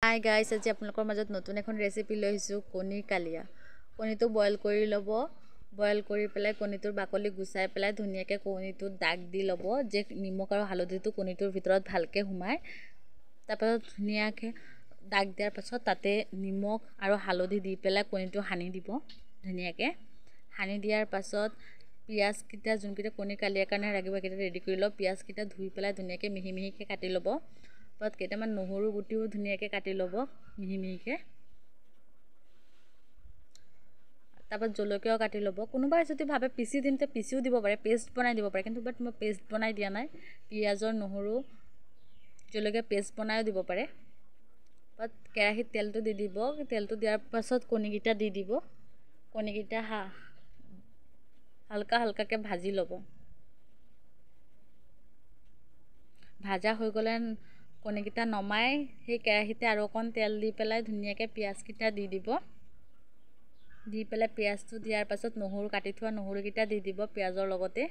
Hi guys, আজি আপোনালোকৰ মাজত নতুন এখন ৰেচিপি লৈ আহিছোঁ। কণীৰ কালিয়া। কণীটো বইল কৰি ল'ব। বইল কৰি পেলাই কণীটোৰ বাকলি গুচাই পেলাই ধুনীয়াকৈ কণীটোত দাগ দি ল'ব, যে নিমখ আৰু হালধিটো কণীটোৰ ভিতৰত ভালকৈ সোমায়। তাৰপাছত ধুনীয়াকৈ দাগ দিয়াৰ পাছত তাতে নিমখ আৰু হালধি দি পেলাই কণীটো সানি দিব ধুনীয়াকৈ। সানি দিয়াৰ পাছত পিঁয়াজকেইটা যোনকেইটা কণী কালিয়াৰ কাৰণে লাগিব সেইকেইটা ৰেডি কৰি লওক। পিঁয়াজকেইটা ধুই পেলাই ধুনীয়াকৈ মিহি মিহিকৈ কাটি ল'ব। তাত কেইটামান নহৰু গুটিও ধুনীয়াকৈ কাটি ল'ব মিহি মিহিকৈ। তাৰপৰা জলকীয়াও কাটি ল'ব। কোনোবাই যদি ভাবে পিচি দিম তে পিচিও দিব পাৰে, পেষ্ট বনাই দিব পাৰে, কিন্তু বাট মই পেষ্ট বনাই দিয়া নাই। পিঁয়াজৰ নহৰু জলকীয়া পেষ্ট বনাইও দিব পাৰে। তাত কেৰাহীত তেলটো দি দিব। তেলটো দিয়াৰ পাছত কণীকেইটা দি দিব। কণীকেইটা হালকাকৈ ভাজি ল'ব। ভাজা হৈ গ'লে কণীকেইটা নমাই সেই কেৰাহীতে আৰু অকণ তেল দি পেলাই ধুনীয়াকৈ পিঁয়াজকেইটা দি দিব। দি পেলাই পিঁয়াজটো দিয়াৰ পাছত কাটি থোৱা নহৰুকেইটা দি দিব পিঁয়াজৰ লগতে।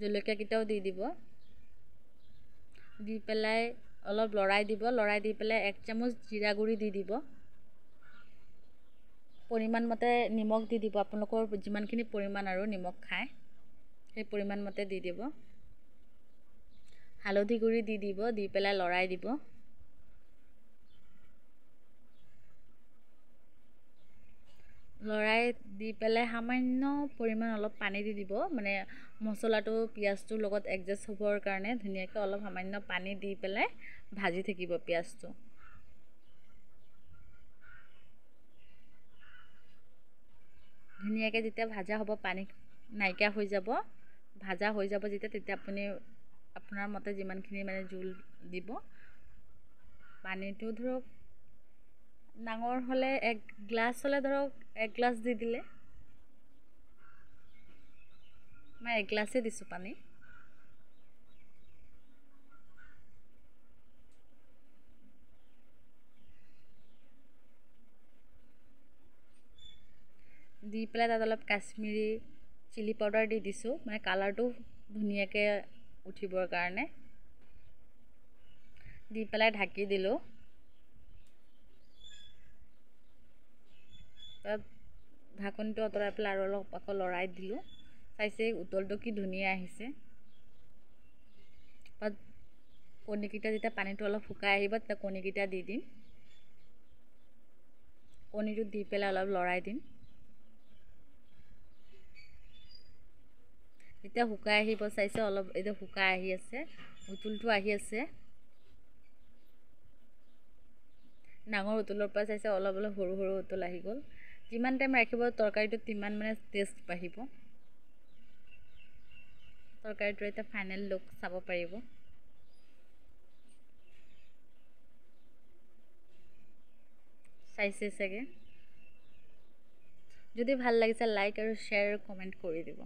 জলকীয়াকেইটাও দি দিব। দি পেলাই অলপ লৰাই দিব। লৰাই দি পেলাই 1 চামুচ জিৰা গুড়ি দি দিব। পৰিমাণ মতে নিমখ দি দিব। আপোনালোকৰ যিমানখিনি পৰিমাণ আৰু নিমখ খায় সেই পৰিমাণ মতে দি দিব। হালধি গুড়ি দি দিব। দি পেলাই লৰাই দিব। লৰাই দি পেলাই সামান্য পৰিমাণ অলপ পানী দি দিব, মানে মছলাটো পিঁয়াজটোৰ লগত এডজাষ্ট হ'বৰ কাৰণে ধুনীয়াকৈ অলপ সামান্য পানী দি পেলাই ভাজি থাকিব পিঁয়াজটো। ধুনীয়াকৈ যেতিয়া ভাজা হ'ব, পানী নাইকিয়া হৈ যাব, ভাজা হৈ যাব যেতিয়া, তেতিয়া আপুনি আপোনাৰ মতে যিমানখিনি মানে জোল দিব। পানীটো ধৰক ডাঙৰ হ'লে 1 গ্লাছ হ'লে ধৰক 1 গ্লাছ দি দিলে। মই 1 গ্লাছেই দিছোঁ পানী। দি পেলাই তাত অলপ কাশ্মীৰী চিলি পাউডাৰ দি দিছোঁ, মানে কালাৰটো ধুনীয়াকৈ উঠিবৰ কাৰণে। দি পেলাই ঢাকি দিলোঁ। তাত ঢাকনটো আঁতৰাই পেলাই আৰু অলপ আকৌ লৰাই দিলোঁ। চাইছে উতলটো কি ধুনীয়া আহিছে। তাত কণীকেইটা যেতিয়া পানীটো অলপ শুকাই আহিব তেতিয়া কণীকেইটা দি দিম। কণীটো দি পেলাই অলপ লৰাই দিম। এতিয়া শুকাই আহিব, চাইছে অলপ এতিয়া শুকাই আহি আছে, উতলটো আহি আছে। ডাঙৰ উতলৰ পৰা চাইছে অলপ সৰু সৰু উতল আহি গ'ল। যিমান টাইম ৰাখিব তৰকাৰীটোত তিমান মানে টেষ্ট বাঢ়িব। তৰকাৰীটো এতিয়া ফাইনেল লুক চাব পাৰিব। চাইছে চাগে। যদি ভাল লাগিছে লাইক আৰু শ্বেয়াৰ কমেণ্ট কৰি দিব।